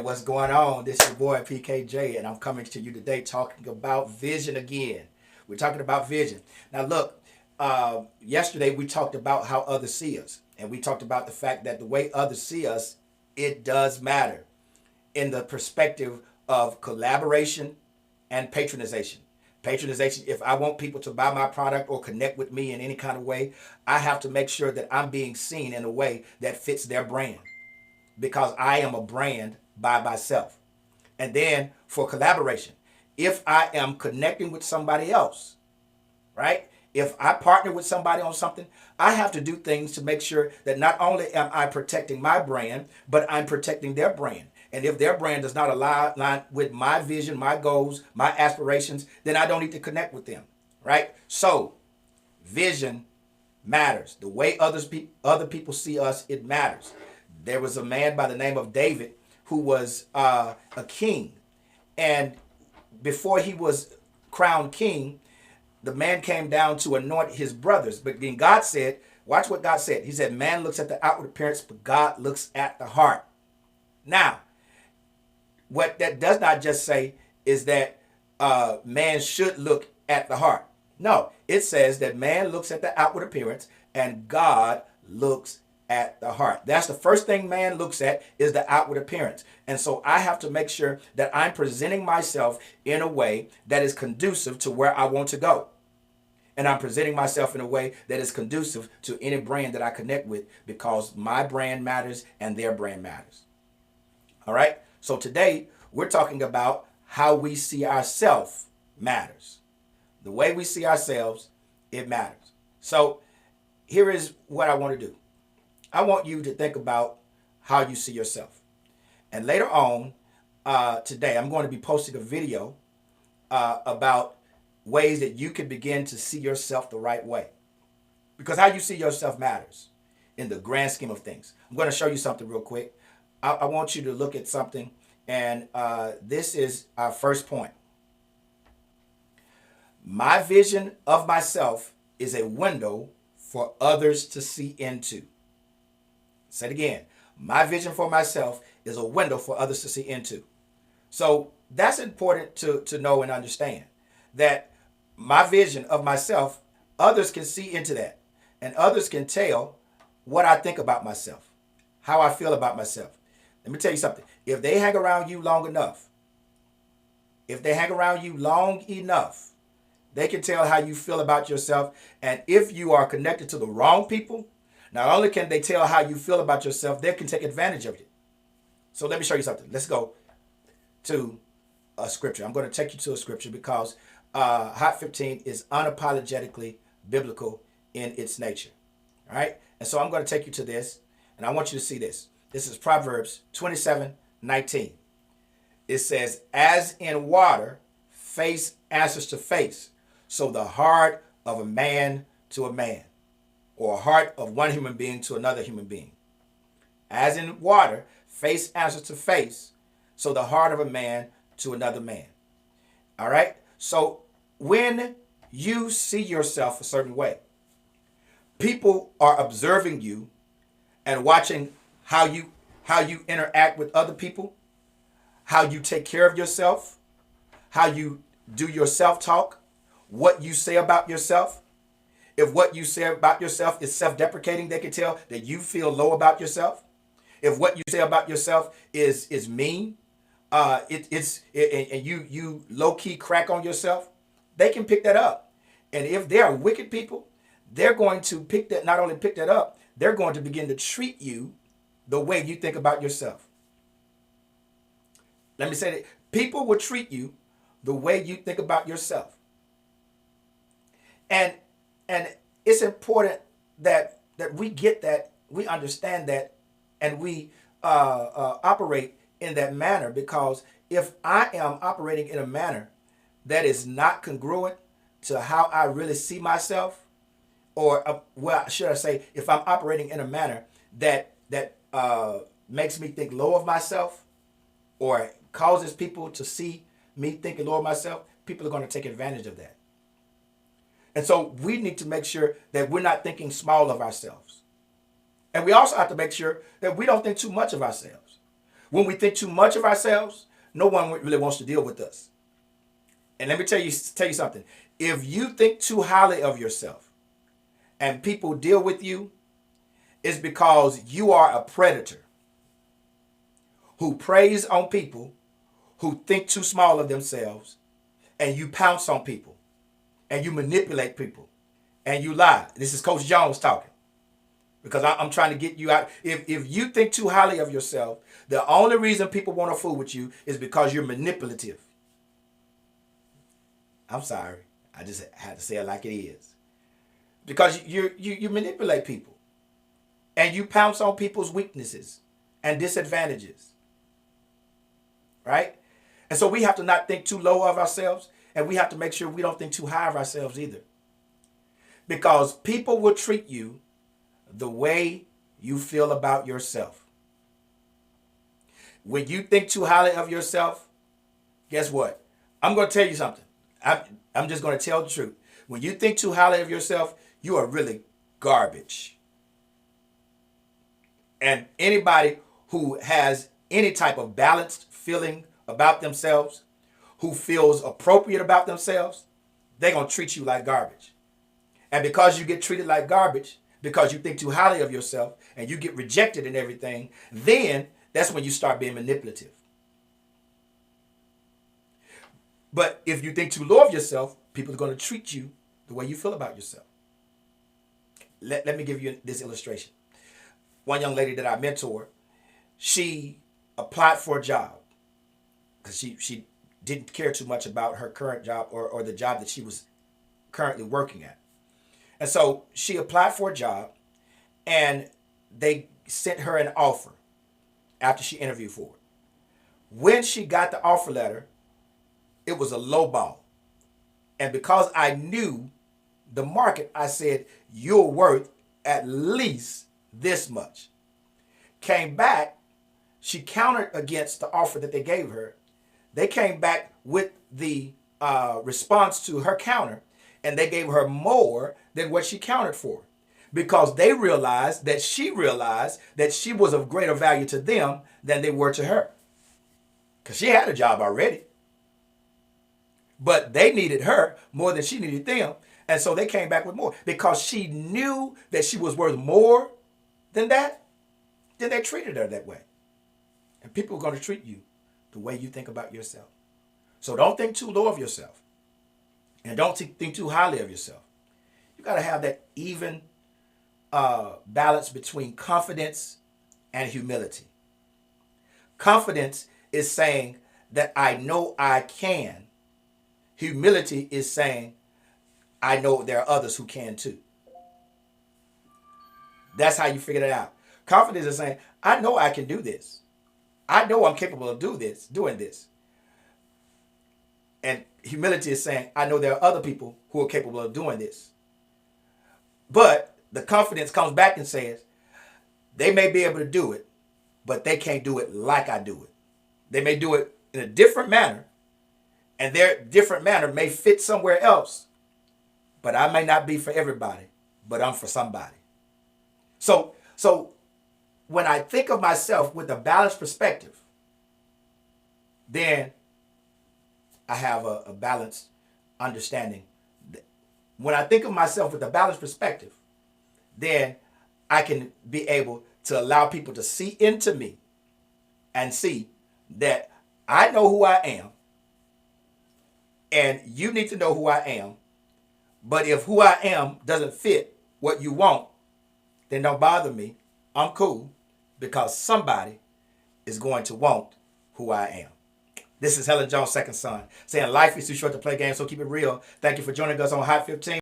What's going on? This is your boy PKJ, and I'm coming to you today talking about vision again. We're talking about vision. Now, look, yesterday we talked about how others see us, and we talked about the fact that the way others see us, it does matter in the perspective of collaboration and patronization. Patronization, if I want people to buy my product or connect with me in any kind of way, I have to make sure that I'm being seen in a way that fits their brand because I am a brand by myself. And then for collaboration, if I am connecting with somebody else, right? If I partner with somebody on something, I have to do things to make sure that not only am I protecting my brand, but I'm protecting their brand. And if their brand does not align with my vision, my goals, my aspirations, then I don't need to connect with them, right? So vision matters. The way other people see us, it matters. There was a man by the name of David who was a king. And before he was crowned king, the man came down to anoint his brothers. But then God said, watch what God said. He said, man looks at the outward appearance, but God looks at the heart. Now, what that does not just say is that man should look at the heart. No, it says that man looks at the outward appearance and God looks at the heart. That's the first thing man looks at is the outward appearance. And so I have to make sure that I'm presenting myself in a way that is conducive to where I want to go. And I'm presenting myself in a way that is conducive to any brand that I connect with because my brand matters and their brand matters. All right. So today we're talking about how we see ourselves matters. The way we see ourselves, it matters. So here is what I want to do. I want you to think about how you see yourself. And later on today, I'm going to be posting a video about ways that you can begin to see yourself the right way. Because how you see yourself matters in the grand scheme of things. I'm going to show you something real quick. I want you to look at something, and this is our first point. My vision of myself is a window for others to see into. Say it again. My vision for myself is a window for others to see into. So that's important to know and understand that my vision of myself, others can see into that. And others can tell what I think about myself, how I feel about myself. Let me tell you something. If they hang around you long enough, they can tell how you feel about yourself. And if you are connected to the wrong people, not only can they tell how you feel about yourself, they can take advantage of it. So let me show you something. Let's go to a scripture. I'm going to take you to a scripture because Hot 15 is unapologetically biblical in its nature. All right. And so I'm going to take you to this, and I want you to see this. This is Proverbs 27:19. It says, as in water, face answers to face, so the heart of a man to a man, or a heart of one human being to another human being. As in water, face answers to face, so the heart of a man to another man. All right? So when you see yourself a certain way, people are observing you and watching how you interact with other people, how you take care of yourself, how you do your self-talk, what you say about yourself. If what you say about yourself is self-deprecating, they can tell that you feel low about yourself. If what you say about yourself is mean, and you low-key crack on yourself, they can pick that up. And if they are wicked people, they're going to not only pick that up, they're going to begin to treat you the way you think about yourself. Let me say that people will treat you the way you think about yourself. And it's important that we get that, we understand that, and we operate in that manner, because if I am operating in a manner that is not congruent to how I really see myself, or well, should I say, if I'm operating in a manner that makes me think low of myself, or causes people to see me thinking low of myself, people are going to take advantage of that. And so we need to make sure that we're not thinking small of ourselves. And we also have to make sure that we don't think too much of ourselves. When we think too much of ourselves, no one really wants to deal with us. And let me tell you something. If you think too highly of yourself and people deal with you, it's because you are a predator who preys on people who think too small of themselves, and you pounce on people and you manipulate people and you lie. This is Coach Jones talking, because I'm trying to get you out. If you think too highly of yourself, the only reason people want to fool with you is because you're manipulative. I'm sorry. I just had to say it like it is. Because you manipulate people and you pounce on people's weaknesses and disadvantages. Right? And so we have to not think too low of ourselves, and we have to make sure we don't think too high of ourselves either. Because people will treat you the way you feel about yourself. When you think too highly of yourself, guess what? I'm going to tell you something. I'm just going to tell the truth. When you think too highly of yourself, you are really garbage. And anybody who has any type of balanced feeling about themselves, who feels appropriate about themselves, they're going to treat you like garbage. And because you get treated like garbage, because you think too highly of yourself and you get rejected and everything, then that's when you start being manipulative. But if you think too low of yourself, people are going to treat you the way you feel about yourself. Let me give you this illustration. One young lady that I mentor, she applied for a job because she didn't care too much about her current job or the job that she was currently working at. And so she applied for a job, and they sent her an offer after she interviewed for it. When she got the offer letter, it was a low ball. And because I knew the market, I said, you're worth at least this much. Came back, she countered against the offer that they gave her. They came back with the response to her counter, and they gave her more than what she countered for, because they realized that she was of greater value to them than they were to her, because she had a job already. But they needed her more than she needed them. And so they came back with more because she knew that she was worth more than that. Then they treated her that way. And people are going to treat you the way you think about yourself. So don't think too low of yourself. And don't think too highly of yourself. You got to have that even balance between confidence and humility. Confidence is saying that I know I can. Humility is saying, I know there are others who can too. That's how you figure it out. Confidence is saying, I know I can do this. I know I'm capable of doing this. And humility is saying, I know there are other people who are capable of doing this. But the confidence comes back and says, they may be able to do it, but they can't do it like I do it. They may do it in a different manner, and their different manner may fit somewhere else, but I may not be for everybody, but I'm for somebody. So when I think of myself with a balanced perspective, then I have a balanced understanding. When I think of myself with a balanced perspective, then I can be able to allow people to see into me and see that I know who I am, and you need to know who I am. But if who I am doesn't fit what you want, then don't bother me. I'm cool, because somebody is going to want who I am. This is Helen Jones, second son, saying life is too short to play games, so keep it real. Thank you for joining us on Hot 15.